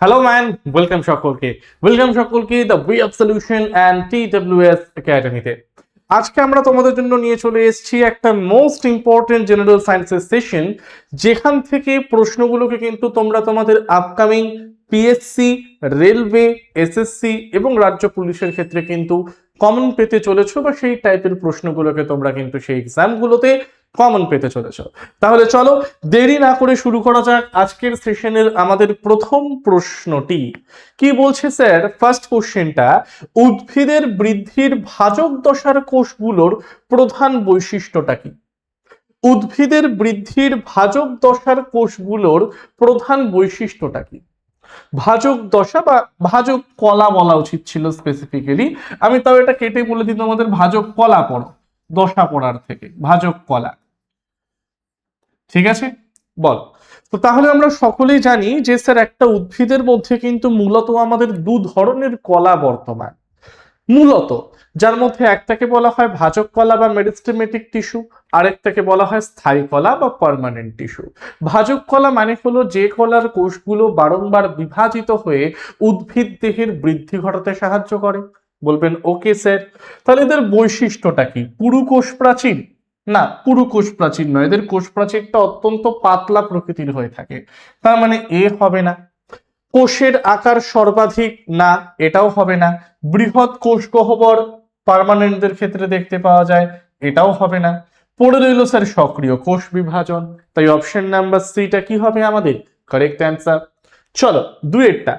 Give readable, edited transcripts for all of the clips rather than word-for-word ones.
Hello man, welcome সকলকে the way of solution and TWS একাডেমিতে। আজকে আমরা তোমাদের জন্য নিয়ে চলে এসেছি একটা মোস্ট ইম্পর্টেন্ট জেনারেল সায়েন্সের সেশন, যেখান থেকে প্রশ্নগুলোকে কিন্তু তোমরা তোমাদের আপকামিং পিএসসি, রেলওয়ে, এসএসসি এবং রাজ্য পুলিশের ক্ষেত্রে কিন্তু কমন পেতে চলেছো, বা সেই টাইপের প্রশ্নগুলোকে তোমরা কিন্তু সেই এক্সামগুলোতে কমন পেতে চলেছো। তাহলে চলো দেরি না করে শুরু করা যাক আজকের সেশনের আমাদের প্রথম প্রশ্নটি। কি বলছে স্যার? ফার্স্ট কোশ্চেনটা, উদ্ভিদের বৃদ্ধির ভাজক দশার কোষগুলোর প্রধান বৈশিষ্ট্যটা কি? উদ্ভিদের বৃদ্ধির ভাজক দশার কোষগুলোর প্রধান বৈশিষ্ট্যটা কি? ভাজক দশা বা ভাজক কলা বলা উচিত ছিল স্পেসিফিক্যালি, আমি তাও এটা কেটে বলে দিই তোমাদের, ভাজক কলা পড়ো, দশা পড়ার থেকে ভাজক কলা। ঠিক আছে, বল। তো তাহলে আমরা সকলেই জানি যে স্যার একটা উদ্ভিদের মধ্যে কিন্তু মূলত আমাদের দু ধরনের কলা বর্তমান, মূলত, যার মধ্যে একটাকে বলা হয় ভাজক কলা বা মেরিস্টেমেটিক টিস্যু, আরেকটাকে বলা হয় স্থায়ী কলা বা পার্মানেন্ট টিস্যু। ভাজক কলা মানে হলো যে কলার কোষগুলো বারংবার বিভাজিত হয়ে উদ্ভিদ দেহের বৃদ্ধি ঘটাতে সাহায্য করে। বলবেন ওকে স্যার, তাহলে এদের বৈশিষ্ট্যটা কি? পুরু কোষ প্রাচীর? না, পুরু কোষ প্রাচীর নয়, এদের কোষ প্রাচীরটা অত্যন্ত পাতলা প্রকৃতির হয়ে থাকে, তার মানে এ হবে না। কোষের আকার সর্বাধিক? না, এটাও হবে না। বৃহৎ কোষ গহ্বর পার্মানেন্টদের ক্ষেত্রে দেখতে পাওয়া যায়, এটাও হবে না। পড়ে রইল স্যার সক্রিয় কোষ বিভাজন, তাই অপশন নাম্বার সিটা কি হবে আমাদের কারেক্ট অ্যান্সার। চলো দুয়েরটা,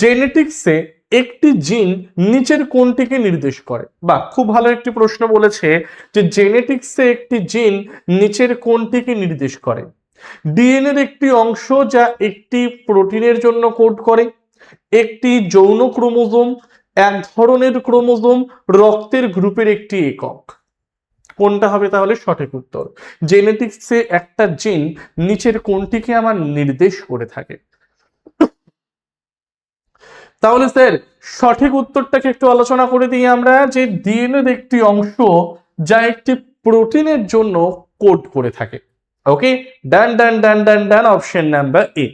জেনেটিক্সে একটি জিন নিচের কোনটিকে নির্দেশ করে? বা খুব ভালো একটি প্রশ্ন বলেছে যে জেনেটিক্সে একটি জিন নিচের কোনটিকে নির্দেশ করে? ডিএনএর একটি অংশ যা একটি প্রোটিনের জন্য কোড করে, একটি যৌন ক্রোমোজোম, এক ধরনের ক্রোমোজোম, রক্তের গ্রুপের একটি একক। কোনটা হবে তাহলে সঠিক উত্তর? জেনেটিক্সে একটা জিন নিচের কোনটিকে আমার নির্দেশ করে থাকে? তাহলে স্যার সঠিক উত্তরটাকে একটু আলোচনা করে দিই আমরা, যে ডিএনএর একটি অংশ যা একটি প্রোটিনের জন্য কোড করে থাকে। ওকে, ডান ডান ডান ডান ডান, অপশন নাম্বার এ।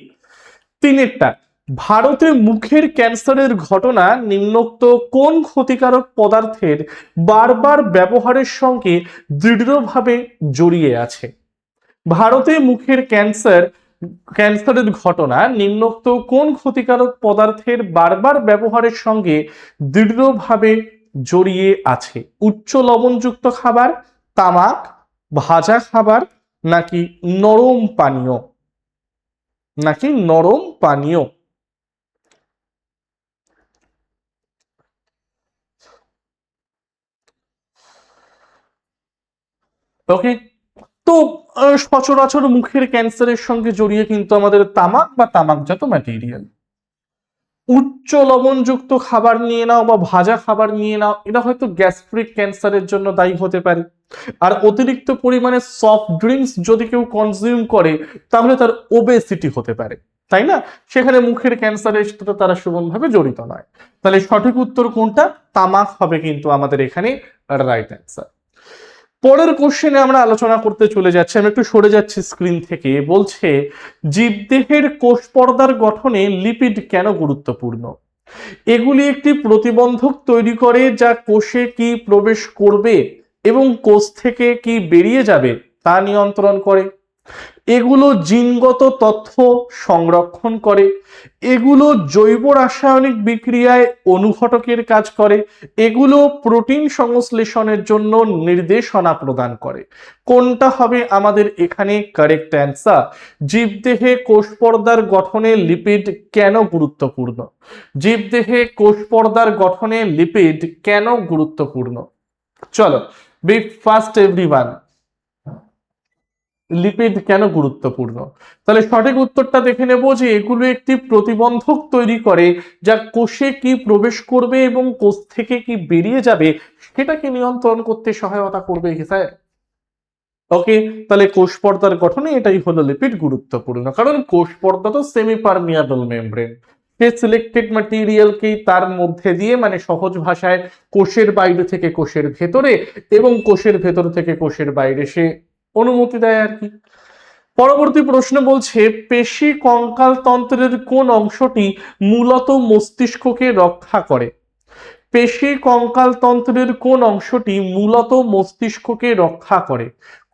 তিনেরটা, ভারতে মুখের ক্যান্সারের ঘটনা নিম্নোক্ত কোন ক্ষতিকারক পদার্থের বারবার ব্যবহারের সঙ্গে দৃঢ়ভাবে জড়িয়ে আছে? ভারতে মুখের ক্যান্সারের ঘটনা নিম্নোক্ত কোন ক্ষতিকারক পদার্থের বারবার ব্যবহারের সঙ্গে দৃঢ়ভাবে জড়িয়ে আছে? উচ্চ লবণযুক্ত খাবার, তামাক, ভাজা খাবার, নাকি নরম পানীয়? নাকি নরম পানীয়? ওকে, তো সচরাচর মুখের ক্যান্সারের সঙ্গে জড়িয়ে কিন্তু আমাদের তামাক বা তামাকজাত ম্যাটেরিয়াল। উচ্চ লবণযুক্ত খাবার নিয়ে নাও বা ভাজা খাবার নিয়ে নাও, এটা হয়তো গ্যাস্ট্রিক ক্যান্সারের জন্য দায়ী হতে পারে। আর অতিরিক্ত পরিমাণে সফট ড্রিঙ্কস যদি কেউ কনজিউম করে, তাহলে তার ওবেসিটি হতে পারে, তাই না? সেখানে মুখের ক্যান্সারের সাথে তারা সমানভাবে জড়িত নয়। তাহলে সঠিক উত্তর কোনটা? তামাক হবে কিন্তু আমাদের এখানে রাইট অ্যান্সার। পরের কোশ্চেনে আমরা আলোচনা করতে চলে যাচ্ছি, আমি একটু সরে যাচ্ছি স্ক্রিন থেকে। বলছে জীবদেহের কোষ পর্দার গঠনে লিপিড কেন গুরুত্বপূর্ণ? এগুলি একটি প্রতিবন্ধক তৈরি করে যা কোষে কি প্রবেশ করবে এবং কোষ থেকে কি বেরিয়ে যাবে তা নিয়ন্ত্রণ করে। এগুলো জিনগত তথ্য সংরক্ষণ করে। এগুলো জৈব রাসায়নিক বিক্রিয়ায় অনুঘটকের কাজ করে। এগুলো প্রোটিন সংশ্লেষণের জন্য নির্দেশনা প্রদান করে। কোনটা হবে আমাদের এখানে কারেক্ট অ্যান্সার? জীবদেহে কোষ পর্দার গঠনে লিপিড কেন গুরুত্বপূর্ণ? জীবদেহে কোষ পর্দার গঠনে লিপিড কেন গুরুত্বপূর্ণ? চলো, বি ফার্স্ট এভরিওয়ান, লিপিড কেন গুরুত্বপূর্ণ? তাহলে সঠিক উত্তরটা দেখে নেব, যে এগুলো একটি প্রতিবন্ধক তৈরি করে যা কোষে কি প্রবেশ করবে এবং কোষ থেকে কি বেরিয়ে যাবে সেটাকে নিয়ন্ত্রণ করতে সহায়তা করবে স্যার। ওকে, তাহলে কোষ পর্দার গঠনে এটাই হলো লিপিড গুরুত্বপূর্ণ, কারণ কোষ পর্দা তো সেমি পারমিয়াবল মেমব্রেন। সে সিলেক্টেড ম্যাটেরিয়ালকেই তার মধ্যে দিয়ে, মানে সহজ ভাষায় কোষের বাইরে থেকে কোষের ভেতরে এবং কোষের ভেতর থেকে কোষের বাইরে সে অনুমতি দেয় আর কি। পরবর্তী প্রশ্ন বলছে পেশি কঙ্কাল তন্ত্রের কোন অংশটি মূলত মস্তিষ্ককে রক্ষা করে? পেশি কঙ্কাল তন্ত্রের কোন অংশটি মূলত মস্তিষ্ককে রক্ষা করে?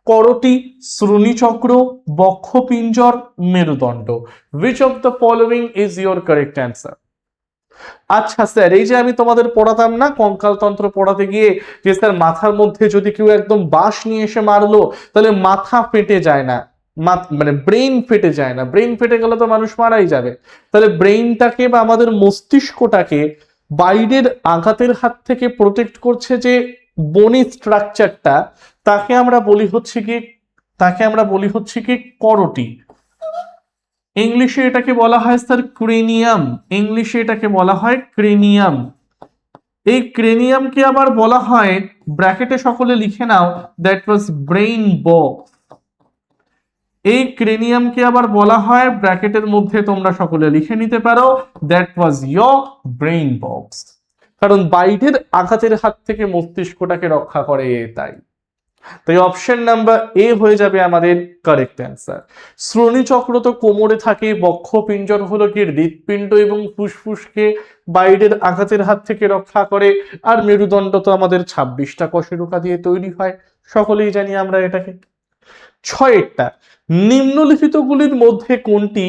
করটি, শ্রোণীচক্র, বক্ষপিঞ্জর, মেরুদণ্ড। which of the following is your correct answer? আচ্ছা স্যার, এই যে আমি তোমাদের পড়াতাম না কঙ্কাল তন্ত্র পড়াতে গিয়ে যে স্যার মাথার মধ্যে যদি কেউ একদম বাঁশ নিয়ে এসে মারলো তাহলে মাথা ফেটে যায় না, মানে ব্রেইন ফেটে যায় না, ব্রেইন ফেটে গেলে তো মানুষ মারাই যাবে। তাহলে ব্রেইনটাকে বা আমাদের মস্তিষ্কটাকে বাইরের আঘাতের হাত থেকে প্রোটেক্ট করছে যে বনি স্ট্রাকচারটা, তাকে আমরা বলি হচ্ছে কি করটি। ইংলিশে এটাকে বলা হয় স্যার ক্রেনিয়াম, ইংলিশে এটাকে বলা হয় ক্রেনিয়াম। এই ক্রেনিয়ামকে আবার বলা হয়, ব্র্যাকেটে সকলে লিখে নাও, দ্যাট ওয়াজ ব্রেইন বক্স। এই ক্রেনিয়ামকে আবার বলা হয়, ব্র্যাকেটের মধ্যে তোমরা সকলে লিখে নিতে পারো, that was your brain box. কারণ বাইরের আঘাতের হাত থেকে মস্তিষ্কটাকে রক্ষা করে তাই। তাই অপশন নাম্বার এ হয়ে যাবে আমাদের কারেক্ট অ্যান্সার। শ্রোণীচক্র তো কোমরে থাকে, বক্ষপিঞ্জর হলো কি হৃৎপিণ্ড এবং ফুসফুসকে বাইরের আঘাতের হাত থেকে রক্ষা করে, আর মেরুদণ্ড তো আমাদের 26টা কশেরুকা দিয়ে তৈরি হয়, সকলেই জানি আমরা এটাকে। 6টা নিম্নলিখিতগুলির মধ্যে কোনটি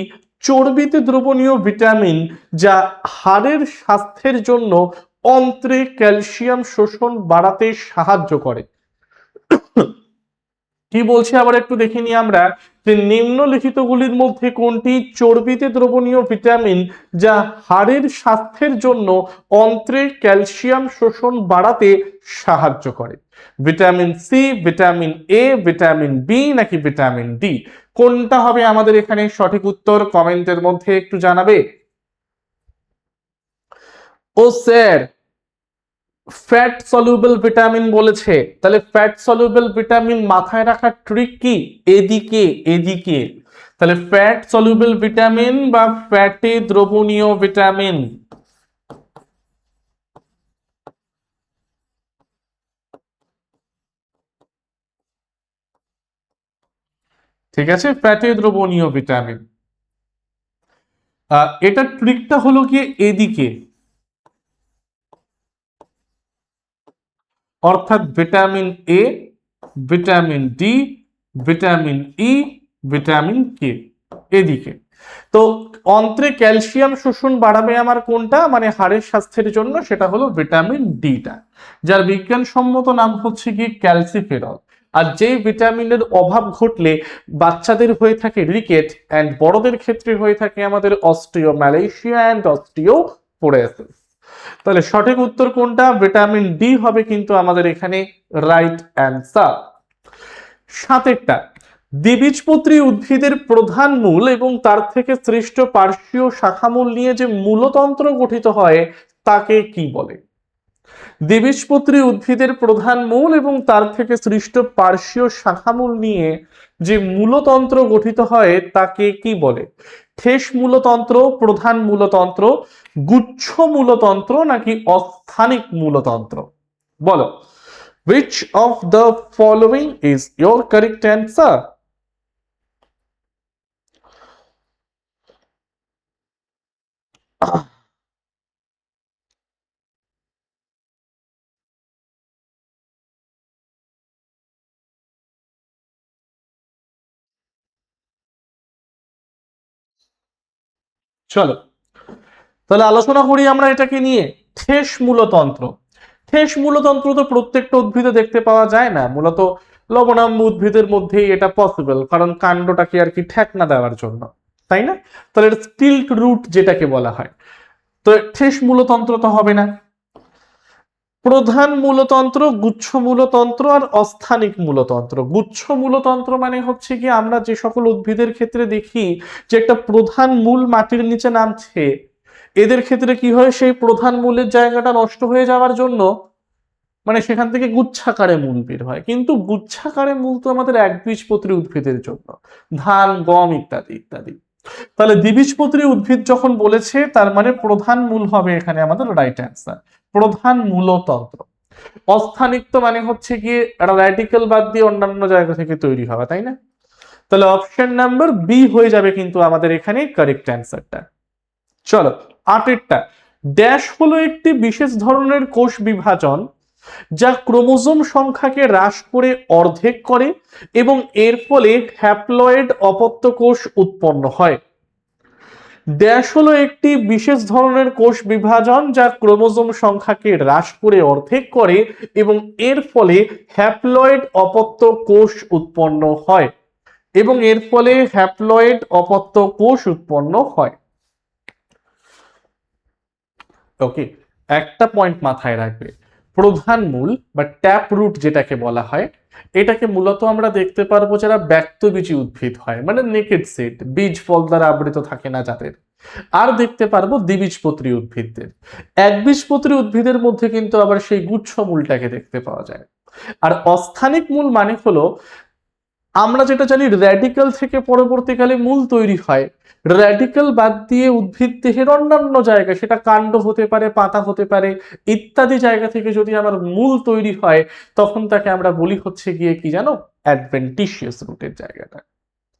চর্বিতে দ্রবণীয় ভিটামিন যা হাড়ের স্বাস্থ্যের জন্য অন্ত্রে ক্যালসিয়াম শোষণ বাড়াতে সাহায্য করে? কি বলছে আবার একটু দেখে নিই আমরা, যে নিম্নলিখিতগুলির মধ্যে কোনটি চর্বিতে দ্রবণীয় ভিটামিন যা হাড়ের স্বাস্থ্যের জন্য অন্ত্রে ক্যালসিয়াম শোষণ বাড়াতে সাহায্য করে? Vitamin C, vitamin A, vitamin B নাকি ভিটামিন ডি? কোনটা হবে আমাদের এখানে সঠিক উত্তর? কমেন্টের মধ্যে একটু জানাবে। ও স্যার, ফ্যাট সলিউবল ভিটামিন বলেছে, তাহলে ফ্যাট সলিউবল ভিটামিন মাথায় রাখার ট্রিক কি? এদিকে এদিকে। তাহলে ফ্যাট সলিউবল ভিটামিন বা ফ্যাটে দ্রবণীয় ভিটামিন, ঠিক আছে, ফ্যাটে দ্রবণীয় ভিটামিন। এটা ট্রিকটা হলো কি এদিকে, অর্থাৎ vitamin A, vitamin D, vitamin E, vitamin K, এদিকে। তো অন্ত্রে ক্যালসিয়াম শোষণ বাড়াবে আমার কোনটা, মানে হাড়ের স্বাস্থ্যের জন্য, সেটা হলো ভিটামিন ডিটা, যার বিজ্ঞানসম্মত নাম হচ্ছে কি ক্যালসিফেরল। আর যেই ভিটামিনের অভাব ঘটলে বাচ্চাদের হয়ে থাকে রিকেট, অ্যান্ড বড়দের ক্ষেত্রে হয়ে থাকে আমাদের অস্টিওম্যালেশিয়া অ্যান্ড অস্টিওপোরোসিস। তাহলে সঠিক উত্তর কোনটা? ভিটামিন ডি হবে কিন্তু আমাদের এখানে রাইট অ্যান্সার। 7টা দ্বিবীজপত্রী উদ্ভিদের প্রধান মূল এবং তার থেকে সৃষ্ট পার্শ্বীয় শাখামূল নিয়ে যে মূলতন্ত্র গঠিত হয় তাকে কি বলে? দ্বিবীজপত্রী উদ্ভিদের প্রধান মূল এবং তার থেকে সৃষ্ট পার্শ্বীয় শাখামূল নিয়ে যে মূলতন্ত্র গঠিত হয় তাকে কি বলে? ঠেস মূলতন্ত্র, প্রধান মূলতন্ত্র, গুচ্ছ মূলতন্ত্র নাকি অস্থানিক মূলতন্ত্র? বলো, which of the following is your correct answer? চলো তাহলে আলোচনা করি আমরা এটাকে নিয়ে। ঠেস মূলতন্ত্র, ঠেস মূলতন্ত্র তো প্রত্যেকটা উদ্ভিদে দেখতে পাওয়া যায় না, মূলত লবণাম্ব উদ্ভিদের মধ্যেই এটা পসিবল, কারণ কাণ্ডটাকে আর কি ঠেকনা দেওয়ার জন্য, তাই না? তাহলে স্টিল্ট রুট যেটাকে বলা হয়, তো ঠেস মূলতন্ত্র তো হবে না। প্রধান মূলতন্ত্র, গুচ্ছ মূলতন্ত্র আর অস্থানিক মূলতন্ত্র। গুচ্ছ মূলতন্ত্র মানে হচ্ছে কি আমরা যে সকল উদ্ভিদের ক্ষেত্রে দেখি যে একটা প্রধান মূল মাটির নিচে নামছে, এদের ক্ষেত্রে কি হয়, সেই প্রধান মূলের জায়গাটা নষ্ট হয়ে যাওয়ার জন্য মানে সেখান থেকে গুচ্ছাকারে মূল বের হয়। কিন্তু গুচ্ছাকারে মূল তো আমাদের একবীজপত্রী উদ্ভিদের জন্য, ধান, গম ইত্যাদি ইত্যাদি। তাহলে দ্বিবীজপত্রী উদ্ভিদ যখন বলেছে তার মানে প্রধান মূল হবে এখানে আমাদের রাইট অ্যান্সার, প্রধান মূলতন্ত্র। অস্থানিক তো মানে হচ্ছে গিয়ে র্যাডিক্যাল বাদ দিয়ে অন্যান্য জায়গা থেকে তৈরি হওয়া, তাই না? তাহলে অপশন নাম্বার বি হয়ে যাবে কিন্তু আমাদের এখানে কারেক্ট অ্যান্সারটা। চলো 8এরটা, ড্যাশ হলো একটি বিশেষ ধরনের কোষ বিভাজন যা ক্রোমোজোম সংখ্যাকে হ্রাস করে অর্ধেক করে এবং এর ফলে হ্যাপ্লয়েড অপত্য কোষ উৎপন্ন হয়। ড্যাশ হলো একটি বিশেষ ধরনের কোষ বিভাজন যা ক্রোমোজোম সংখ্যাকে হ্রাস করে অর্ধেক করে এবং এর ফলে হ্যাপ্লয়েড অপত্য কোষ উৎপন্ন হয় এবং এর ফলে হ্যাপ্লয়েড অপত্য কোষ উৎপন্ন হয়। ওকে, একটা পয়েন্ট মাথায় রাখবে, প্রধান মূল বা ট্যাপ রুট যেটাকে বলা হয়, এটাকে মূলত আমরা দেখতে পারবো যারা ব্যক্তবীজী উদ্ভিদ হয়, মানে নেকেড সিড, বীজ ফল দ্বারা আবৃত থাকে না যাদের। আর দেখতে পারবো দ্বিবীজপত্রী উদ্ভিদদের। একবীজপত্রী উদ্ভিদের মধ্যে কিন্তু আবার সেই গুচ্ছ মূলটাকে দেখতে পাওয়া যায়। আর অস্থানিক মূল মানে হলো, আমরা যেটা জানি র্যাডিক্যাল থেকে পরবর্তীকালে মূল তৈরি হয়, র্যাডিক্যাল বাদ দিয়ে উদ্ভিদ দেহের অন্যান্য জায়গা, সেটা কাণ্ড হতে পারে, পাতা হতে পারে, ইত্যাদি জায়গা থেকে যদি আমার মূল তৈরি হয়, তখন তাকে আমরা বলি হচ্ছে গিয়ে কি জানো, অ্যাডভেন্টিশিয়াস রুটের জায়গাটা।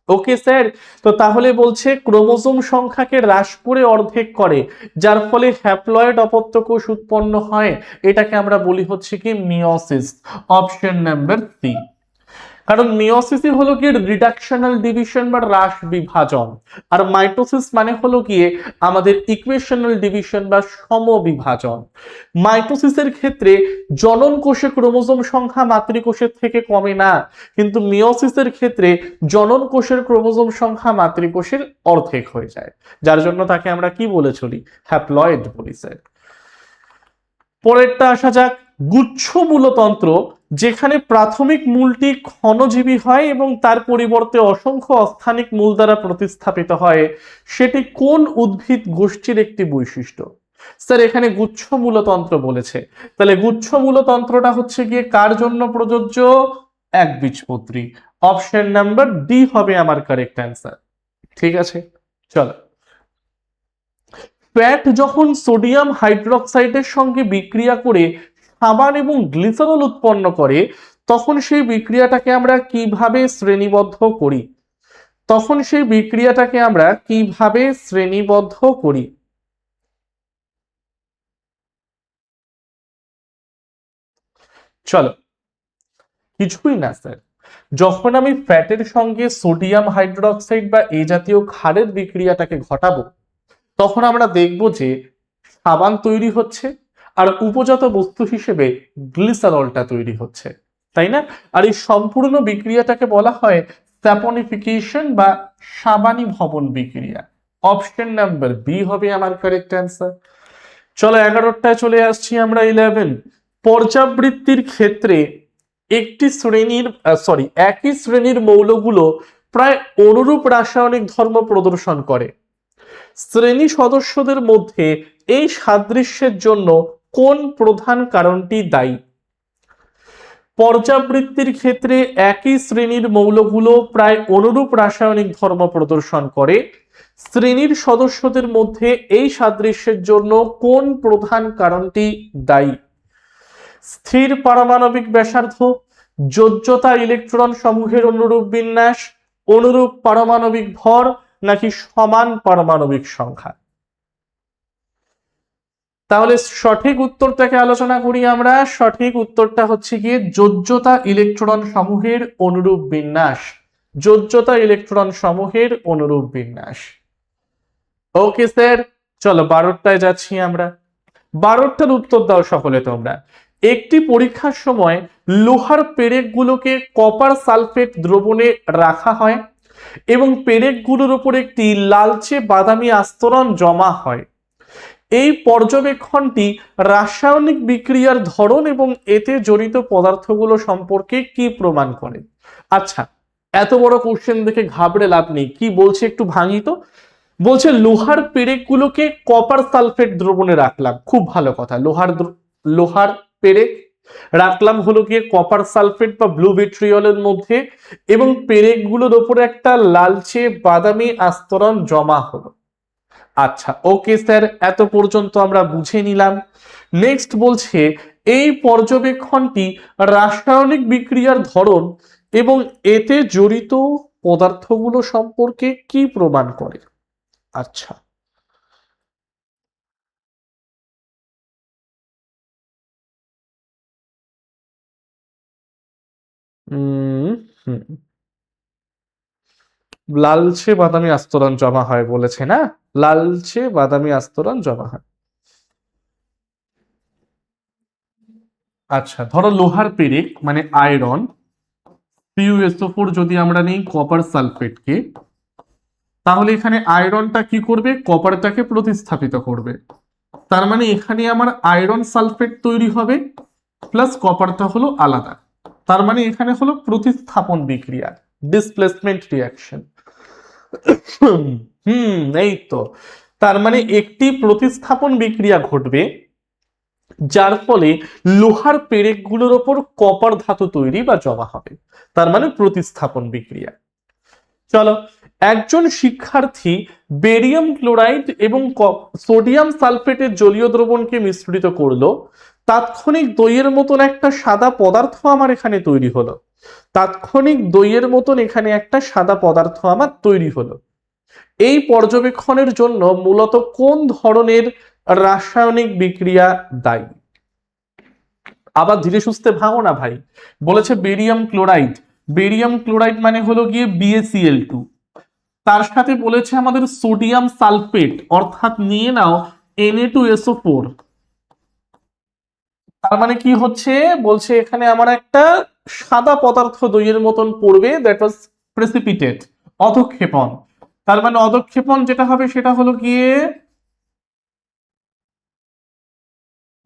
ওকে স্যার, তো তাহলে বলছে ক্রোমোজোম সংখ্যাকে হ্রাস করে অর্ধেক করে, যার ফলে হ্যাপ্লয়েড অপত্য কোষ উৎপন্ন হয়, এটাকে আমরা বলি হচ্ছে কি মিওসিস। Option number C. কারণ মিওসিসই হলো গিয়ে রিডাকশনাল ডিভিশন বা হ্রাস বিভাজন, আর মাইটোসিস মানে হলো গিয়ে আমাদের ইকুয়েশনাল ডিভিশন বা সমবিভাজন। মাইটোসিসের ক্ষেত্রে জনন কোষে ক্রোমোজোম সংখ্যা মাতৃকোষের থেকে কমে না, কিন্তু মিওসিসের ক্ষেত্রে জনন কোষের ক্রোমোজোম সংখ্যা মাতৃকোষের অর্ধেক হয়ে যায়, যার জন্য তাকে আমরা কি বলে চলি, হ্যাপ্লয়েড বলি স্যার। পরেরটা আসা যাক, গুচ্ছ মূলতন্ত্র, যেখানে প্রাথমিক মূলটি ক্ষণজীবী হয় এবং তার পরিবর্তে অসংখ্য অস্থানিক মূল দ্বারা প্রতিস্থাপিত হয়, সেটি কোন উদ্ভিদ গোষ্ঠীর একটি বৈশিষ্ট্য? স্যার এখানে গুচ্ছ মূলতন্ত্র বলেছে, তাহলে গুচ্ছ মূলতন্ত্রটা হচ্ছে গিয়ে কার জন্য প্রযোজ্য, একবীজপত্রী। অপশন নাম্বার ডি হবে আমার কারেক্ট অ্যান্সার। ঠিক আছে, চলো। ফ্যাট যখন সোডিয়াম হাইড্রোক্সাইডের সঙ্গে বিক্রিয়া করে সাবান এবং গ্লিসারল উৎপন্ন করে, তখন সেই বিক্রিয়াটাকে আমরা কিভাবে শ্রেণীবদ্ধ করি? তখন সেই বিক্রিয়াটাকে আমরা কিভাবে শ্রেণীবদ্ধ করি? চলো, কিছুই না স্যার, যখন আমি ফ্যাটের সঙ্গে সোডিয়াম হাইড্রোক্সাইড বা এ জাতীয় ক্ষারের বিক্রিয়াটাকে ঘটাবো, তখন আমরা দেখব যে সাবান তৈরি হচ্ছে আর উপজাত বস্তু হিসেবে গ্লিসারলটা তৈরি হচ্ছে, তাই না? আর এই সম্পূর্ণ বিক্রিয়াটাকে বলা হয় স্যাপনিফিকেশন বা সাবানী ভবন বিক্রিয়া। অপশন নাম্বার বি হবে আমার কারেক্ট অ্যান্সার। চলো 11টায় চলে আসছি আমরা। 11, পর্যাবৃত্তির ক্ষেত্রে একই শ্রেণীর মৌলগুলো প্রায় অনুরূপ রাসায়নিক ধর্ম প্রদর্শন করে। শ্রেণী সদস্যদের মধ্যে এই সাদৃশ্যের জন্য কোন প্রধান কারণটি দায়ী? পর্যাবৃত্তির ক্ষেত্রে একই শ্রেণীর মৌলগুলো প্রায় অনুরূপ রাসায়নিক ধর্ম প্রদর্শন করে, শ্রেণীর সদস্যদের মধ্যে এই সাদৃশ্যের জন্য কোন প্রধান কারণটি দায়ী? স্থির পারমাণবিক ব্যাসার্ধ, যোজ্যতা ইলেকট্রন সমূহের অনুরূপ বিন্যাস, অনুরূপ পারমাণবিক ভর, নাকি সমান পারমাণবিক সংখ্যা? তাহলে সঠিক উত্তরটাকে আলোচনা করি আমরা। সঠিক উত্তরটা হচ্ছে গিয়ে যোজ্যতা ইলেকট্রন সমূহের অনুরূপ বিন্যাস। যোজ্যতা ইলেকট্রন সমূহের অনুরূপ বিন্যাস। ওকে স্যার, চলো 12টায় যাচ্ছি আমরা। 12টার উত্তর দাও সকলে তোমরা। একটি পরীক্ষার সময় লোহার পেরেকগুলোকে কপার সালফেট দ্রবণে রাখা হয় এবং পেরেকগুলোর উপর একটি লালচে বাদামি আস্তরণ জমা হয়। এই পর্যবেক্ষণটি রাসায়নিক বিক্রিয়ার ধরন এবং এতে জড়িত পদার্থগুলো সম্পর্কে কি প্রমাণ করে? আচ্ছা, এত বড় কোশ্চেন দেখে ঘাবড়ে লাভ নেই, কি বলছে একটু ভাঙি তো। বলছে লোহার পেরেকগুলোকে কপার সালফেট দ্রবণে রাখলাম, খুব ভালো কথা। লোহার পেরেক রাখলাম হলো গিয়ে কপার সালফেট বা ব্লু ভিট্রিয়লের মধ্যে, এবং পেরেকগুলোর উপরে একটা লালচে বাদামি আস্তরণ জমা হলো। আচ্ছা ওকে স্যার, এত পর্যন্ত আমরা বুঝে নিলাম। নেক্সট বলছে এই পর্যবেক্ষণটি রাসায়নিক বিক্রিয়ার ধরন এবং এতে জড়িত পদার্থগুলো সম্পর্কে কি প্রমাণ করে? আচ্ছা, উম হুম, লালচে বাদামি আস্তরণ জমা হয় বলেছে না? লালচে বাদামি আস্তরণ জমা হয়। আচ্ছা, ধরো লোহার পেরেক মানে আয়রন, PuSO4 যদি আমরা নিই কপার সালফেটকে, তাহলে এখানে আয়রনটা কি করবে? কপারটাকে প্রতিস্থাপিত করবে। তার মানে এখানে আমার আয়রন সালফেট তৈরি হবে, প্লাস কপারটা হলো আলাদা। তার মানে এখানে হলো প্রতিস্থাপন বিক্রিয়া, ডিসপ্লেসমেন্ট রিয়াকশন। এই তো। তার মানে একটি প্রতিস্থাপন বিক্রিয়া ঘটবে, যার ফলে লোহার পেরেকগুলোর ওপর কপার ধাতু তৈরি বা জমা হবে। তার মানে প্রতিস্থাপন বিক্রিয়া। চলো, একজন শিক্ষার্থী বেরিয়াম ক্লোরাইড এবং সোডিয়াম সালফেটের জলীয় দ্রবণকে মিশ্রিত করলো। তাৎক্ষণিক দইয়ের মতন একটা সাদা পদার্থ আমার এখানে তৈরি হলো। তাৎক্ষণিক দইয়ের মতন এখানে একটা সাদা পদার্থ আমার তৈরি হলো। এই পর্যবেক্ষণের জন্য মূলত কোন ধরনের রাসায়নিক বিক্রিয়া দায়ী? আবার ধীরে সুস্থে ভাঙো না ভাই। বলেছে বেরিয়াম ক্লোরাইড। বেরিয়াম ক্লোরাইড মানে হলো গিয়ে BaCl2। তার সাথে বলেছে আমাদের সোডিয়াম সালফেট, অর্থাৎ নিয়ে নাও Na2SO4। তার মানে কি হচ্ছে? বলছে এখানে আমার একটা সাদা পদার্থ দইয়ের মতন পড়বে, দ্যাট ওয়াজ প্রেসিপিটেট, অধঃক্ষেপণ। তার মানে অধঃক্ষেপণ যেটা হবে সেটা হলো গিয়ে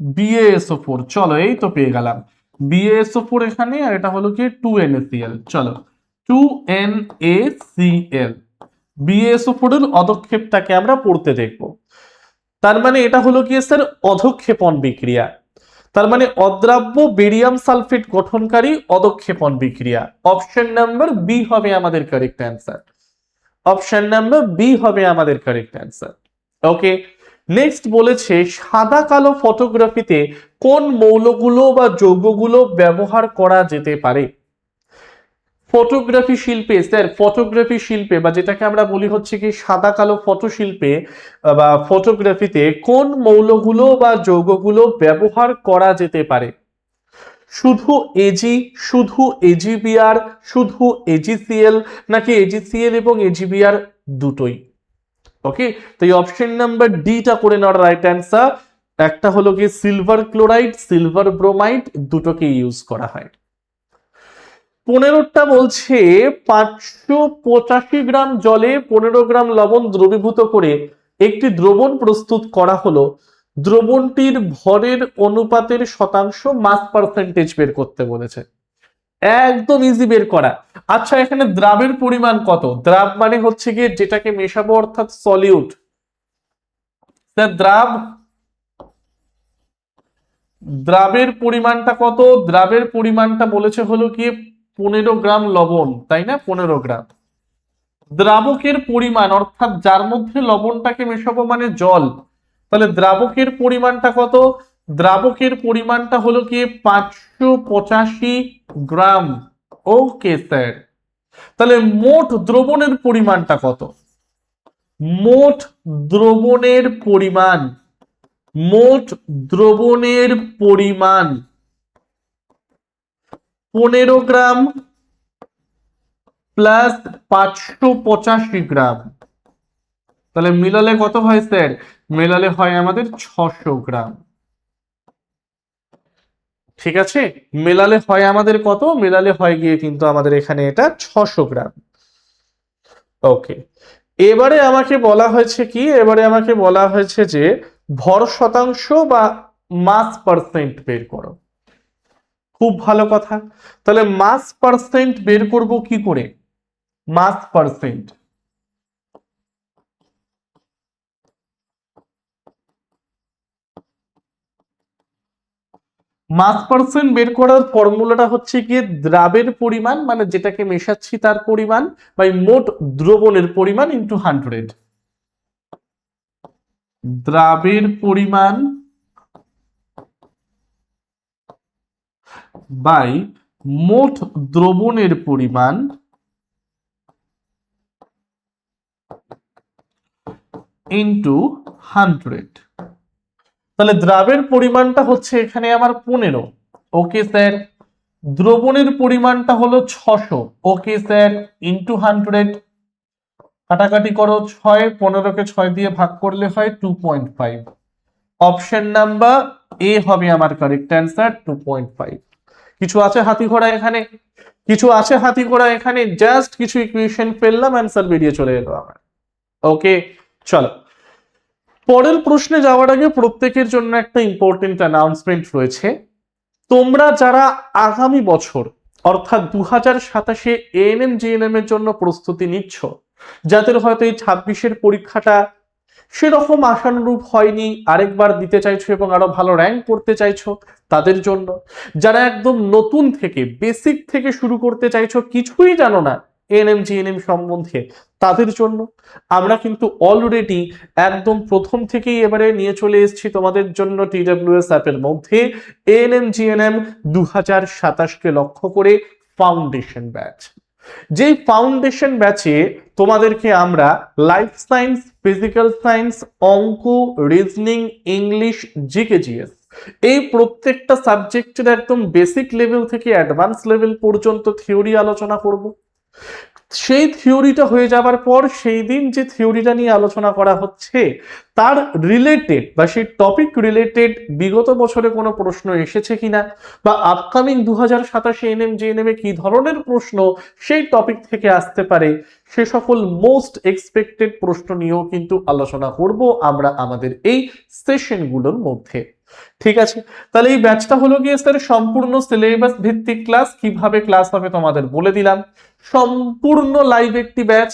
BaSO4। চলো, এই তো পেয়ে গেলাম BaSO4 এখানে, আর এটা হলো কি 2NaCl। চলো, 2NaCl। BaSO4 এর অধঃক্ষেপটাকে আমরা পড়তে দেখব। তার মানে এটা হলো কি স্যার অধঃক্ষেপণ বিক্রিয়া। তার মানে অদ্রাব্য বেরিয়াম সালফেট গঠনকারী অধঃক্ষেপণ বিক্রিয়া। অপশন নাম্বার বি হবে আমাদের correct answer. Option number B হবে আমাদের কারেক্ট অ্যান্সার। ওকে, নেক্সট বলেছে সাদা কালো ফটোগ্রাফিতে কোন মৌলগুলো বা যৌগগুলো ব্যবহার করা যেতে পারে? ফটোগ্রাফি শিল্পে স্যার, ফটোগ্রাফি শিল্পে বা যেটাকে আমরা বলি হচ্ছে কি সাদা কালো ফটো শিল্পে বা ফটোগ্রাফিতে কোন মৌলগুলো বা যৌগগুলো ব্যবহার করা যেতে পারে? শুধু এজি, শুধু এজিবিআর, শুধু এজিসিএল, নাকি এজিসিএল এবং এজিবিআর দুটোই? ওকে, তো এই অপশন নাম্বার ডিটা করে নেওয়ার রাইট অ্যান্সার। একটা হলো কি সিলভার ক্লোরাইড, সিলভার ব্রোমাইড, দুটোকে ইউজ করা হয়। 15টা বলছে 585 গ্রাম জলে 15 গ্রাম লবণ দ্রবীভূত করে একটি দ্রবণ প্রস্তুত করা হলো। দ্রবণটির ভরের অনুপাতের শতাংশ মাস পার্সেন্টেজ বের করতে বলেছে। একদম ইজি বের করা। আচ্ছা, এখানে দ্রাবের পরিমাণ কত? দ্রাব মানে হচ্ছে গিয়ে যেটাকে মেশাবো, অর্থাৎ সলিউট। স্যার দ্রাবের পরিমাণটা কত? দ্রাবের পরিমাণটা বলেছে হলো কি 15 গ্রাম লবণ, তাই না? 15 গ্রাম। দ্রাবকের পরিমাণ, অর্থাৎ যার মধ্যে লবণটাকে মেশাবো মানে জল, তাহলে দ্রাবকের পরিমাণটা কত? দ্রাবকের পরিমাণটা হলো কি 585 গ্রাম। ওকে স্যার, তাহলে মোট দ্রবণের পরিমাণটা কত? মোট দ্রবণের পরিমাণ, মোট দ্রবণের পরিমাণ 15 গ্রাম প্লাস 585 গ্রাম। তাহলে মিলালে কত হয় স্যার? মেলালে হয় আমাদের 600 গ্রাম। ঠিক আছে, মেলালে হয় আমাদের কত? মেলালে হয় গিয়ে কিন্তু আমাদের এখানে এটা 600 গ্রাম। ওকে, এবারে আমাকে বলা হয়েছে কি? এবারে আমাকে বলা হয়েছে যে ভর শতাংশ বা মাস পার্সেন্ট বের করো। খুব ভালো কথা। তাহলে মাস পার্সেন্ট বের করব কি করে? মাস পার্সেন্ট, মাস পার্সেন্ট বের করার ফর্মুলাটা হচ্ছে গিয়ে দ্রাবের পরিমাণ মানে যেটাকে মেশাচ্ছি তার পরিমাণ বাই মোট দ্রবণের পরিমাণ ইনটু 100। দ্রাবের পরিমাণ বাই মোট দ্রবণের পরিমাণ ইন্টু 100। তাহলে দ্রাবের পরিমাণটা হচ্ছে এখানে আমার 15। Okay sir. দ্রবণের পরিমাণটা হলো 600। Okay sir, into 100। কাটাকাটি করো, 6 15কে 6 দিয়ে ভাগ করলে হয় 2.5। অপশন নাম্বার এ হবে আমার কারেক্ট অ্যান্সার, 2.5। কিছু আছে হাতি ঘোড়া এখানে? কিছু আছে হাতি ঘোড়া এখানে? জাস্ট কিছু ইকুয়েশন ফেললাম, অ্যান্সার বেরিয়ে চলে এলো আমার। ওকে, চলো পরের প্রশ্নে যাওয়ার আগে প্রত্যেকের জন্য একটা ইম্পর্টেন্ট অ্যানাউন্সমেন্ট রয়েছে। তোমরা যারা আগামী বছর অর্থাৎ 2027-এ এএনএম জিএনএম এর জন্য প্রস্তুতি নিচ্ছ, যাদের হয়তো এই 26-এর পরীক্ষাটা সেরকম আশানুরূপ হয়নি, আরেকবার দিতে চাইছো এবং আরো ভালো র্যাঙ্ক করতে চাইছো, তাদের জন্য, যারা একদম নতুন থেকে বেসিক থেকে শুরু করতে চাইছো, কিছুই জানো না এএনএম জিএনএম সম্বন্ধে, তাদের জন্য আমরা কিন্তু অলরেডি একদম প্রথম থেকেই এবারে নিয়ে চলে এসেছি তোমাদের জন্য টিডব্লিউএস অ্যাপের মধ্যে এএনএম জিএনএম 2027কে লক্ষ্য করে ফাউন্ডেশন ব্যাচ। যেই ফাউন্ডেশন ব্যাচে তোমাদেরকে আমরা লাইফ সায়েন্স, ফিজিক্যাল সায়েন্স, অঙ্ক, রিজনিং, ইংলিশ, জিকে জিএস এই প্রত্যেকটা সাবজেক্টের একদম বেসিক লেভেল থেকে অ্যাডভান্স লেভেল পর্যন্ত থিওরি আলোচনা করব। সেই থিওরিটা হয়ে যাবার পর সেই দিন যে থিওরিটা নিয়ে আলোচনা করা হচ্ছে তার রিলেটেড বা সেই টপিক রিলেটেড বিগত বছরে কোনো প্রশ্ন এসেছে কিনা, বা আপকামিং 2027 এনএম জেএনএম এ কি ধরনের প্রশ্ন সেই টপিক থেকে আসতে পারে, সে সকল মোস্ট এক্সপেক্টেড প্রশ্ন নিয়েও কিন্তু আলোচনা করব আমরা আমাদের এই সেশনগুলোর মধ্যে। ঠিক আছে, তাহলে এই ব্যাচটা হলো গিয়ে স্যার সম্পূর্ণ সিলেবাস ভিত্তিক ক্লাস। কিভাবে ক্লাস হবে তোমাদের বলে দিলাম, সম্পূর্ণ লাইভ একটি ব্যাচ।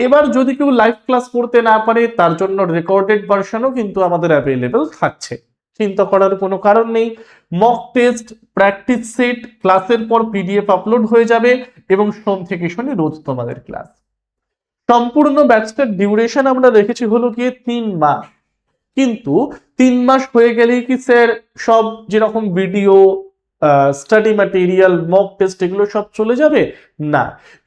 এবার যদি কেউ লাইভ ক্লাস করতে না পারে তার জন্য রেকর্ডেড ভার্সনও কিন্তু আমাদের অ্যাভেলেবেল থাকছে, চিন্তা করার কোনো কারণ নেই। মক টেস্ট, প্র্যাকটিস সেট, ক্লাসের পর পিডিএফ আপলোড হয়ে যাবে এবং সোম থেকে শনি রোজ তোমাদের ক্লাস। সম্পূর্ণ ব্যাচটার ডিউরেশন আমরা রেখেছি হলো গিয়ে 3 মাস। কিন্তু 3 মাস হয়ে গেলেই কি স্যার সব যেরকম video, study material, mock test এগুলো সব চলে যাবে? না,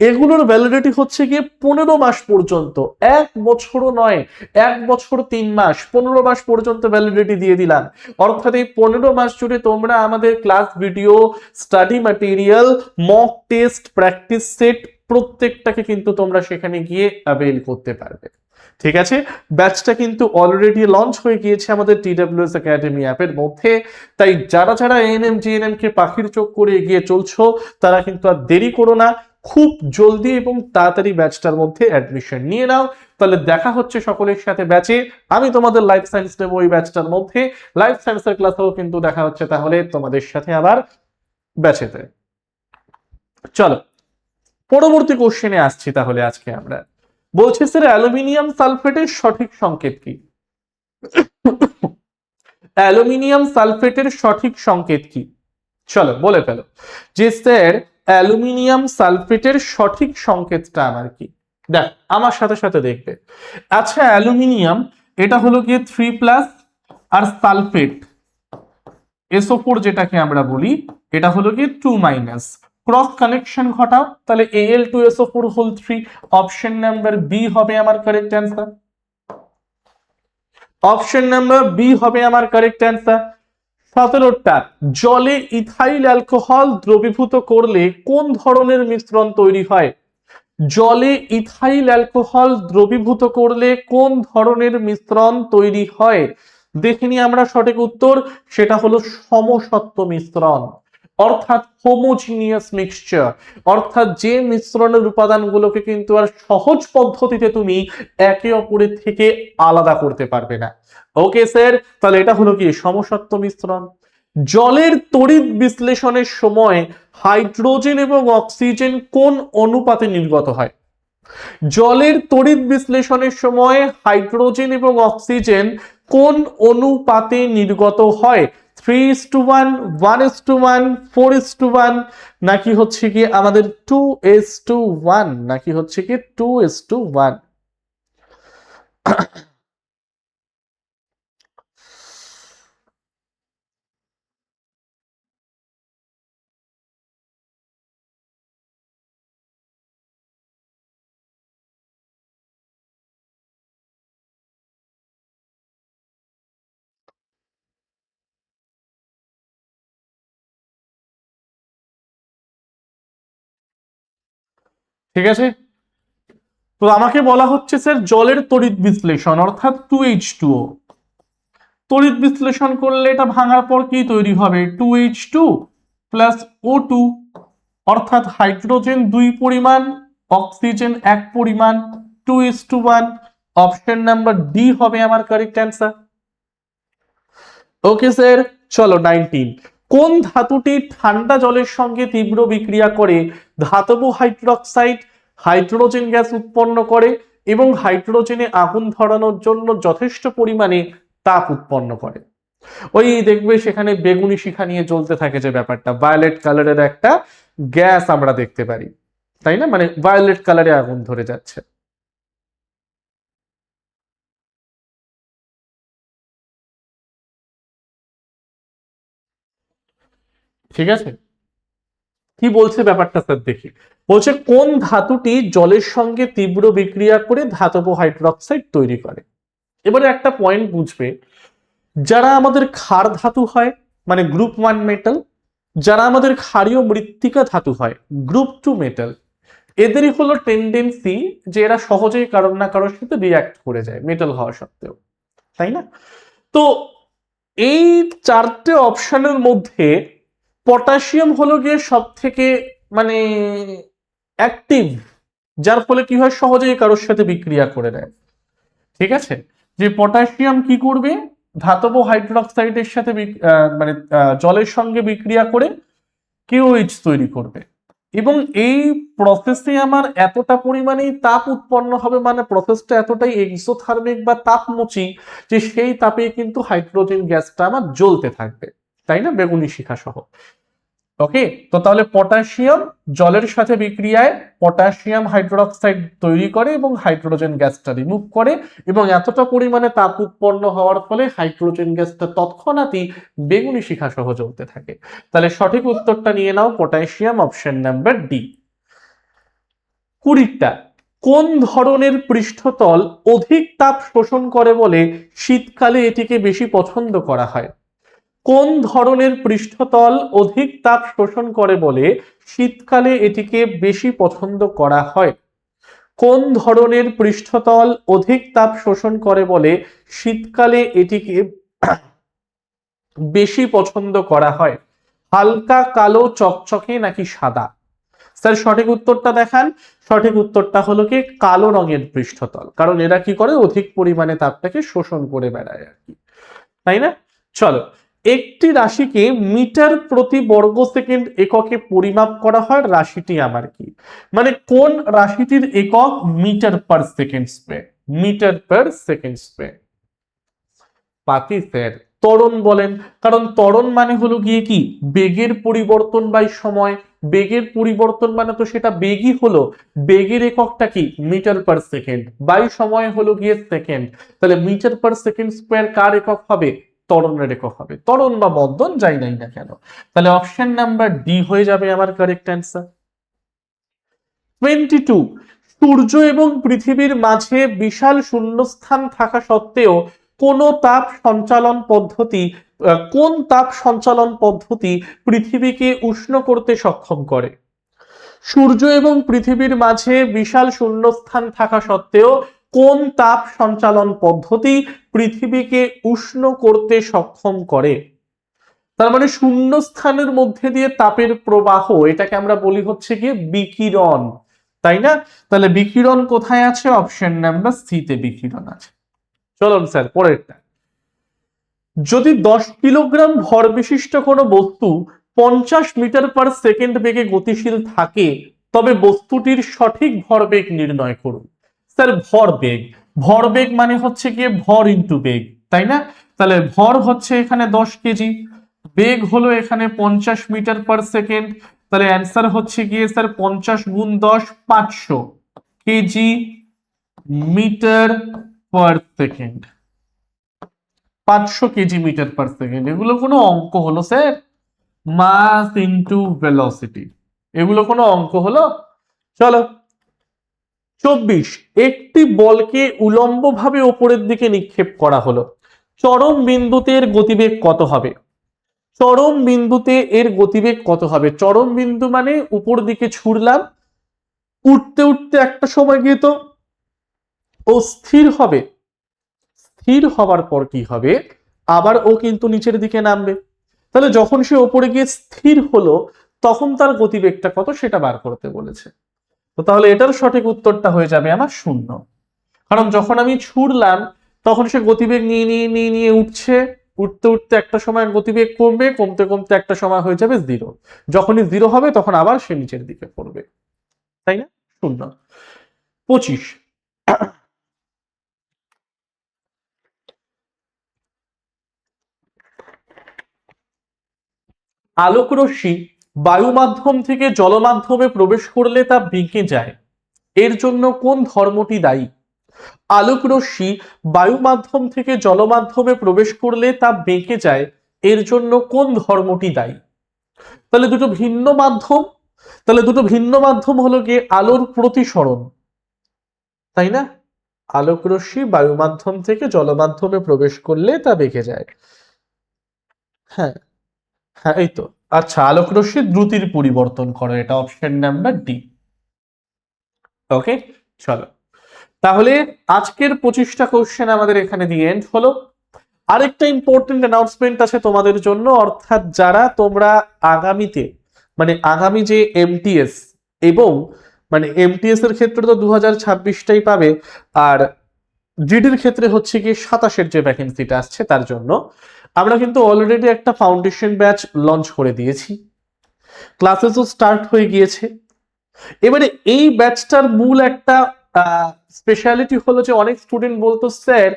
এগুলোর ভ্যালিডিটি হচ্ছে গিয়ে 15 মাস পর্যন্ত। 1 বছরও নয়, 1 বছর 3 মাস, 15 মাস পর্যন্ত ভ্যালিডিটি দিয়ে দিলাম। অর্থাৎ এই 15 মাস জুড়ে তোমরা আমাদের class video, study material, mock test, practice set প্রত্যেকটাকে কিন্তু তোমরা সেখানে গিয়ে অ্যাভেল করতে পারবে। ঠিক আছে, ব্যাচটা কিন্তু অলরেডি লঞ্চ হয়ে গিয়েছে আমাদের টিডব্লিউএস একাডেমি অ্যাপের মধ্যে। তাই যারা যারা এএনএম জিএনএম কে পাখির চোখ করে এগিয়ে চলছো তারা কিন্তু আর দেরি করো না, খুব জলদি এবং তাড়াতাড়ি ব্যাচটার মধ্যে অ্যাডমিশন নিয়ে নাও। তাহলে দেখা হচ্ছে সকলের সাথে ব্যাচে। আমি তোমাদের লাইফ সায়েন্স নেবো ওই ব্যাচটার মধ্যে, লাইফ সায়েন্সের ক্লাসেও কিন্তু দেখা হচ্ছে তাহলে তোমাদের সাথে আবার ব্যাচেতে। চলো পরবর্তী কোশ্চেনে আসছি তাহলে আজকে আমরা। বলছে স্যার অ্যালুমিনিয়াম সালফেটের সঠিক সংকেত কি? অ্যালুমিনিয়াম সালফেটের সঠিক সংকেত কি? চলো বলে ফেলো যে স্যার অ্যালুমিনিয়াম সালফেটের সঠিক সংকেতটা আমার কি। দেখ আমার সাথে সাথে দেখবে। আচ্ছা অ্যালুমিনিয়াম এটা হলো গিয়ে 3+, আর সালফেট SO4 যেটাকে আমরা বলি এটা হলো গিয়ে 2-। ক্রস কানেকশন ঘটাও, তাহলে Al2SO4 whole 3। Option number B হবে আমার correct answer. Option number B হবে আমার কারেক্ট অ্যান্সার। 17টা, জলে ইথাইল অ্যালকোহল দ্রবীভূত করলে কোন ধরনের মিশ্রণ তৈরি হয়? জলে ইথাইল অ্যালকোহল দ্রবীভূত করলে কোন ধরনের মিশ্রণ তৈরি হয়? দেখিনি আমরা সঠিক উত্তর, সেটা হলো সমসত্ব মিশ্রণ, অর্থাৎ হোমোজিনিয়াস মিক্সচার। অর্থাৎ যে মিশ্রণের উপাদানগুলোকে কিন্তু আর সহজ পদ্ধতিতে তুমি একে অপরের থেকে আলাদা করতে পারবে না। ওকে স্যার, তাহলে এটা হলো কি সমসত্ব মিশ্রণ। জলের তড়িৎ বিশ্লেষণের সময় হাইড্রোজেন এবং অক্সিজেন কোন অনুপাতে নির্গত হয়? জলের তড়িৎ বিশ্লেষণের সময় হাইড্রোজেন এবং অক্সিজেন কোন অনুপাতে নির্গত হয়? 3:1, 1:1, 4:1, নাকি হচ্ছে কি আমাদের 2:1, নাকি হচ্ছে কি 2:1? ঠিক আছে। তো আমাকে বলা হচ্ছে স্যার জলের তড়িৎ বিশ্লেষণ অর্থাৎ 2H2O, তড়িৎ বিশ্লেষণ করলে এটা ভাঙার পর কি তৈরি হবে 2H2 প্লাস O2, অর্থাৎ হাইড্রোজেন 2 পরিমাণ, অক্সিজেন 1 পরিমাণ, 2:1। অপশন নাম্বার ডি হবে আমার কারেক্ট অ্যান্সার। ওকে স্যার, চলো 19। কোন ধাতুটি ঠান্ডা জলের সঙ্গে তীব্র বিক্রিয়া করে ধাতব হাইড্রোক্সাইড হাইড্রোজেন গ্যাস উৎপন্ন করে এবং হাইড্রোজেনে আগুন ধরানোর জন্য যথেষ্ট পরিমাণে তাপ উৎপন্ন করে? ওই দেখবে সেখানে বেগুনি শিখা নিয়ে জ্বলতে থাকে যে ব্যাপারটা, ভায়োলেট কালারের একটা গ্যাস আমরা দেখতে পারি, তাই না, মানে ভায়োলেট কালারে আগুন ধরে যাচ্ছে। ঠিক আছে, কি বলছে ব্যাপারটা স্যার দেখি। বলছে কোন ধাতুটি জলের সঙ্গে তীব্র বিক্রিয়া করে ধাতব হাইড্রোক্সাইড তৈরি করে? এবারে একটা পয়েন্ট বুঝবে, যারা আমাদের ক্ষার ধাতু হয় মানে গ্রুপ 1 মেটাল, যারা আমাদের ক্ষারীয় মৃত্তিকা ধাতু হয় গ্রুপ 2 মেটাল, এদেরই হলো টেন্ডেন্সি যে এরা সহজেই কারোর না কারোর সাথে রিয়াক্ট করে যায় মেটাল হওয়া সত্ত্বেও, তাই না? তো এই চারটে অপশনের মধ্যে পটাশিয়াম হলো গিয়ে সব থেকে মানে অ্যাক্টিভ, যার ফলে কি হয় সহজেই কারোর সাথে বিক্রিয়া করে দেয়। ঠিক আছে, যে পটাশিয়াম কি করবে ধাতব হাইড্রোক্সাইডের সাথে মানে জলের সঙ্গে বিক্রিয়া করে KOH তৈরি করবে, এবং এই প্রসেসে আমার এতটা পরিমাণে তাপ উৎপন্ন হবে, মানে প্রসেসটা এতটাই এক্সোথার্মিক বা তাপমোচী যে সেই তাপে কিন্তু হাইড্রোজেন গ্যাসটা আমার জ্বলতে থাকবে, তাই না, বেগুনি শিখা সহ। ওকে, তো তাহলে পটাশিয়াম জলের সাথে বিক্রিয়ায় পটাশিয়াম হাইড্রোক্সাইড তৈরি করে এবং হাইড্রোজেন গ্যাসটা রিমুভ করে, এবং এতটা পরিমাণে তাপ উৎপন্ন হওয়ার ফলে হাইড্রোজেন গ্যাসটা তৎক্ষণাৎই বেগুনি শিখা সহ জ্বলতে থাকে। তাহলে সঠিক উত্তরটা নিয়ে নাও পটাশিয়াম, অপশন নাম্বার ডি। 20টা কোন ধরনের পৃষ্ঠতল অধিক তাপ শোষণ করে বলে শীতকালে এটিকে বেশি পছন্দ করা হয়? কোন ধরনের পৃষ্ঠতল অধিক তাপ শোষণ করে বলে শীতকালে এটিকে বেশি পছন্দ করা হয়? কোন ধরনের পৃষ্ঠতল অধিক তাপ শোষণ করে বলে শীতকালে এটিকে বেশি পছন্দ করা হয়? হালকা কালো, চকচকে নাকি সাদা? স্যার সঠিক উত্তরটা দেখান। সঠিক উত্তরটা হলো কি কালো রঙের পৃষ্ঠতল, কারণ এরা কি করে অধিক পরিমাণে তাপটাকে শোষণ করে বেড়ায় আর কি, তাই না? চলো, একটি রাশিকে মিটার প্রতি বর্গ সেকেন্ড এককে পরিমাপ করা হয়, রাশিটি আমার কি? মানে কোন রাশিটির একক metre per second square, metre per second square. পাতি স্যার ত্বরণ বলেন, কারণ ত্বরণ মানে হলো গিয়ে কি বেগের পরিবর্তন বাই সময়, বেগের পরিবর্তন মানে তো সেটা বেগই হলো, বেগের এককটা কি মিটার পার সেকেন্ড, বাই সময় হলো গিয়ে সেকেন্ড, তাহলে মিটার পার সেকেন্ড স্কয়ার কার একক হবে? ত্বরণের একক হবে, ত্বরণ বা মন্দন যাই নাই না কেন। তাহলে অপশন নাম্বার ডি হয়ে যাবে আমার কারেক্ট অ্যান্সার। 22 সূর্য এবং পৃথিবীর মাঝে বিশাল শূন্যস্থান থাকা সত্ত্বেও কোন তাপ সঞ্চালন পদ্ধতি কোন তাপ সঞ্চালন পদ্ধতি পৃথিবীকে উষ্ণ করতে সক্ষম করে? সূর্য এবং পৃথিবীর মাঝে বিশাল শূন্যস্থান থাকা সত্ত্বেও কোন তাপ সঞ্চালন পদ্ধতি পৃথিবীকে উষ্ণ করতে সক্ষম করে? তার মানে শূন্যস্থানের মধ্যে দিয়ে তাপের প্রবাহ, এটাকে আমরা বলি হচ্ছে কি বিকিরণ, তাই না? তাহলে বিকিরণ কোথায় আছে? অপশন নাম্বার সি তে বিকিরণ আছে। চলুন স্যার পরেরটা। যদি 10 কিলোগ্রাম ভর বিশিষ্ট কোনো বস্তু 50 মিটার পার সেকেন্ড বেগে গতিশীল থাকে তবে বস্তুটির সঠিক ভরবেগ নির্ণয় করুন। স্যার ভরবেগ, ভরবেগ মানে হচ্ছে গিয়ে ভর ইনটু বেগ, তাই না? তাহলে ভর হচ্ছে এখানে 10 কেজি, বেগ হলো এখানে 50 মিটার পার সেকেন্ড, তাহলে অ্যান্সার হচ্ছে গিয়ে স্যার 50 গুণ 10 500 KG metre per second, 500 KG metre per second. এগুলো কোনো অঙ্ক হলো স্যার? মাস ইনটু ভেলোসিটি, এগুলো কোনো অঙ্ক হলো? চলো 24 একটি বলকে উলম্বভাবে উপরের দিকে নিক্ষেপ করা হলো, চরম বিন্দুতে এর গতিবেগ কত হবে? চরম বিন্দুতে এর গতিবেগ কত হবে? চরম বিন্দু মানে উপর দিকে ছুড়লাম, উঠতে উঠতে একটা সময় গিয়ে তো ও স্থির হবে, স্থির হবার পর কি হবে, আবার ও কিন্তু নিচের দিকে নামবে। তাহলে যখন সে ওপরে গিয়ে স্থির হলো তখন তার গতিবেগটা কত সেটা বার করতে বলেছে। তো তাহলে এটার সঠিক উত্তরটা হয়ে যাবে আমার 0। কারণ যখন আমি ছুড়লাম তখন সে গতিবেগ নিয়ে নিয়ে নিয়ে নিয়ে উঠছে, উঠতে উঠতে একটা সময় গতিবেগ কমবে, কমতে কমতে একটা সময় হয়ে যাবে 0। যখনই 0 হবে তখন আবার সে নিচের দিকে পড়বে, তাই না? 0। 25, আলোক রশ্মি বায়ু মাধ্যম থেকে জল মাধ্যমে প্রবেশ করলে তা ভেঙে যায়, এর জন্য কোন ধর্মটি দায়ী? আলোক রশ্মি বায়ু মাধ্যম থেকে জল মাধ্যমে প্রবেশ করলে তা বেঁকে যায়, এর জন্য কোন ধর্মটি দায়ী? তাহলে দুটো ভিন্ন মাধ্যম, তাহলে দুটো ভিন্ন মাধ্যম হলো গিয়ে আলোর প্রতিসরণ, তাই না? আলোক রশ্মি বায়ু মাধ্যম থেকে জল মাধ্যমে প্রবেশ করলে তা বেঁকে যায়। হ্যাঁ, হ্যাঁ এই তো। আচ্ছা, আলোক রশ্মি দ্রুতির পরিবর্তন করে, এটা অপশন নাম্বার ডি। ওকে, চলো তাহলে আজকের 25টা কোশ্চেন আমাদের এখানে দিয়ে এন্ড হলো। আরেকটা ইম্পর্টেন্ট অ্যানাউন্সমেন্ট আছে তোমাদের জন্য, অর্থাৎ যারা তোমরা আগামীতে মানে আগামী যে এমটিএস এবং মানে এমটিএস এর ক্ষেত্রে তো 2026টাই পাবে, আর জিডির ক্ষেত্রে হচ্ছে কি 27-এর যে ভ্যাকেন্সিটা আসছে তার জন্য আমরা কিন্তু অলরেডি একটা ফাউন্ডেশন ব্যাচ লঞ্চ করে দিয়েছি, ক্লাসেসও স্টার্ট হয়ে গিয়েছে। এবারে এই ব্যাচটার মূল একটা স্পেশালিটি হলো যে অনেক স্টুডেন্ট বলতো স্যার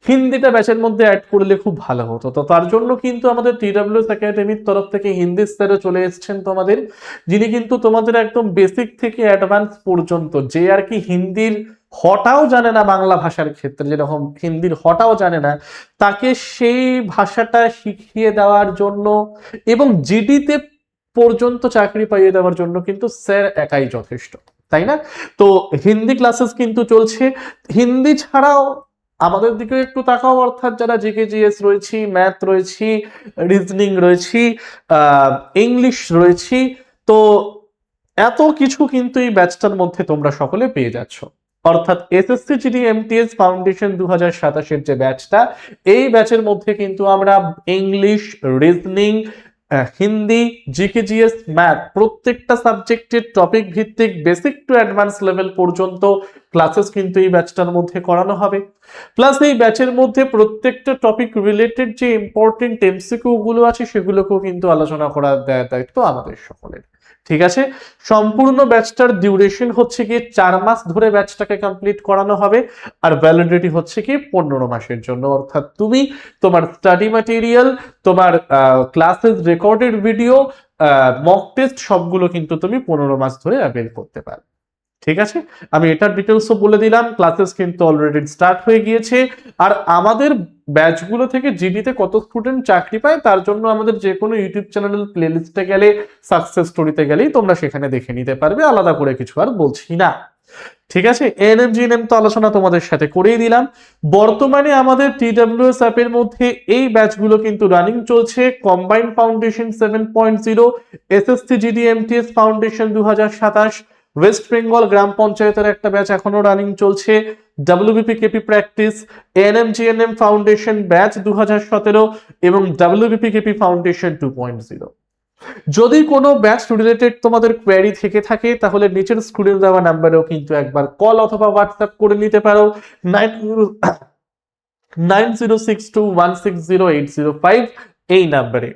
হিন্দিটা ব্যাচের মধ্যে অ্যাড করলে খুব ভালো হতো। তো তার জন্য কিন্তু আমাদের টিডব্লিউএস একাডেমির তরফ থেকে হিন্দি স্যারও চলে এসেছেন তোমাদের, যিনি কিন্তু তোমাদের একদম বেসিক থেকে অ্যাডভান্স পর্যন্ত যে আর কি হিন্দির হটাও জানে না, বাংলা ভাষার ক্ষেত্রে যেরকম হিন্দির হটাও জানে না, তাকে সেই ভাষাটা শিখিয়ে দেওয়ার জন্য এবং জিডিতে পর্যন্ত চাকরি পাইয়ে দেওয়ার জন্য কিন্তু স্যার একাই যথেষ্ট, তাই না? তো হিন্দি ক্লাসেস কিন্তু চলছে। হিন্দি ছাড়াও আমাদের দিকে একটু তাকাও, অর্থাৎ যারা জিকে জিএস রয়েছি, ম্যাথ রয়েছি, রিজনিং রয়েছি, ইংলিশ রয়েছি, তো এত কিছু কিন্তু এই ব্যাচটার মধ্যে তোমরা সকলে পেয়ে যাচ্ছ। অর্থাৎ এসএসসি জিডি এমটিএস ফাউন্ডেশন 2027-এর যে ব্যাচটা, এই ব্যাচের মধ্যে কিন্তু আমরা English, reasoning, Hindi, GK GS, math প্রত্যেকটা সাবজেক্টের টপিক ভিত্তিক বেসিক টু অ্যাডভান্স লেভেল পর্যন্ত ক্লাসেস কিন্তু এই ব্যাচটার মধ্যে করানো হবে। প্লাস এই ব্যাচের মধ্যে প্রত্যেকটা টপিক রিলেটেড যে ইম্পর্টেন্ট এমসিকিউ গুলো আছে সেগুলোকেও কিন্তু আলোচনা করার দায়িত্ব আমাদের সকলের। ঠিক আছে, সম্পূর্ণ ব্যাচটার ডিউরেশন হচ্ছে কি 4 মাস ধরে ব্যাচটাকে কমপ্লিট করানো হবে, আর ভ্যালিডিটি হচ্ছে কি 15 মাসের জন্য। অর্থাৎ তুমি তোমার স্টাডি ম্যাটেরিয়াল, তোমার classes recorded video, mock test সবগুলো কিন্তু তুমি 15 মাস ধরে অ্যাভেল করতে পারবে। ঠিক আছে, আমি এটার ডিটেলসও বলে দিলাম। ক্লাসেস কিন্তু অলরেডি স্টার্ট হয়ে গিয়েছে, আর আমাদের ব্যাচগুলো থেকে জিডিতে কত স্টুডেন্ট চাকরি পায় তার জন্য আমাদের যে কোনো ইউটিউব চ্যানেল প্লেলিস্টে গেলে, সাকসেস স্টোরিতে গেলেই তোমরা সেখানে দেখে নিতে পারবে, আলাদা করে কিছু আর বলছি না। ঠিক আছে, এএনএম জিএনএম তো আলোচনা তোমাদের সাথে করেই দিলাম। বর্তমানে আমাদের টিডব্লিউএস অ্যাপের মধ্যে এই ব্যাচগুলো কিন্তু রানিং চলছে। Combined foundation 7.0, SSC GD MTS foundation 2027, West Bengal গ্রাম পঞ্চায়েতের একটা ব্যাচ এখনো রানিং চলছে, WBP KP practice, ANM GNM foundation batch 2017 এবং ডাব্লিউবিপি কেপি ফাউন্ডেশন 2.0। যদি কোনো ব্যাচ রিলেটেড তোমাদের কোয়েরি থেকে থাকে তাহলে নিচের স্ক্রিনে দেওয়া নাম্বারেও কিন্তু একবার কল অথবা হোয়াটসঅ্যাপ করে নিতে পারো 9062160805 এই নাম্বারে।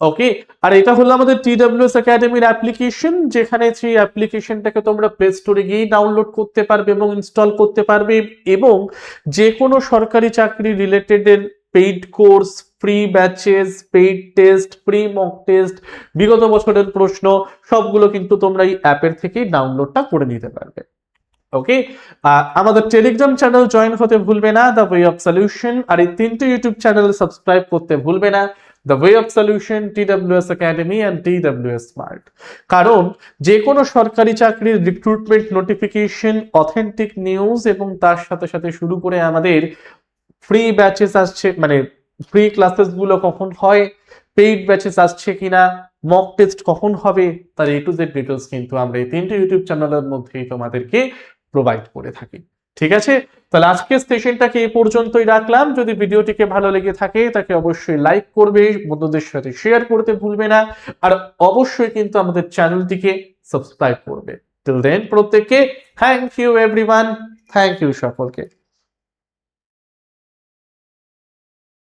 ওকে, আর এটা হলো আমাদের টিডব্লিউএস একাডেমির অ্যাপ্লিকেশন, যেখানে সেই অ্যাপ্লিকেশনটাকে তোমরা প্লে স্টোরে গিয়ে ডাউনলোড করতে পারবে এবং ইনস্টল করতে পারবে, এবং যে কোনো সরকারি চাকরি related paid course, free batches, paid test, free mock test, বিগত বছরের প্রশ্ন সবগুলো কিন্তু তোমরা এই অ্যাপের থেকেই ডাউনলোডটা করে নিতে পারবে। ওকে, আমাদের টেলিগ্রাম চ্যানেল জয়েন হতে ভুলবে না, দ্য ওয়ে অফ সলিউশন, আর এই 3টে ইউটিউব চ্যানেল সাবস্ক্রাইব করতে ভুলবে না, the way of solution, TWS academy and TWS smart. কারণ যে কোনো সরকারি চাকরির রিক্রুটমেন্ট নোটিফিকেশন, অথেন্টিক নিউজ এবং তার সাথে সাথে শুরু করে আমাদের ফ্রি ব্যাচেস আসছে, মানে ফ্রি ক্লাসেস গুলো কখন হয়, পেইড ব্যাচেস আসছে কিনা, মক টেস্ট কখন হবে, তার A to Z ডিটেলস কিন্তু আমরা এই 3টে ইউটিউব চ্যানেলের মধ্যেই তোমাদেরকে প্রোভাইড করে থাকি। ঠিক আছে, তাহলে আজকের সেশনটাকে এই পর্যন্তই রাখলাম। যদি ভিডিওটিকে ভালো লেগে থাকে তাকে অবশ্যই লাইক করবে, বন্ধুদের সাথে শেয়ার করতে ভুলবে না, আর অবশ্যই কিন্তু আমাদের চ্যানেলটিকে সাবস্ক্রাইব করবে। টিল দেন প্রত্যেককে thank you everyone, thank you সকলকে।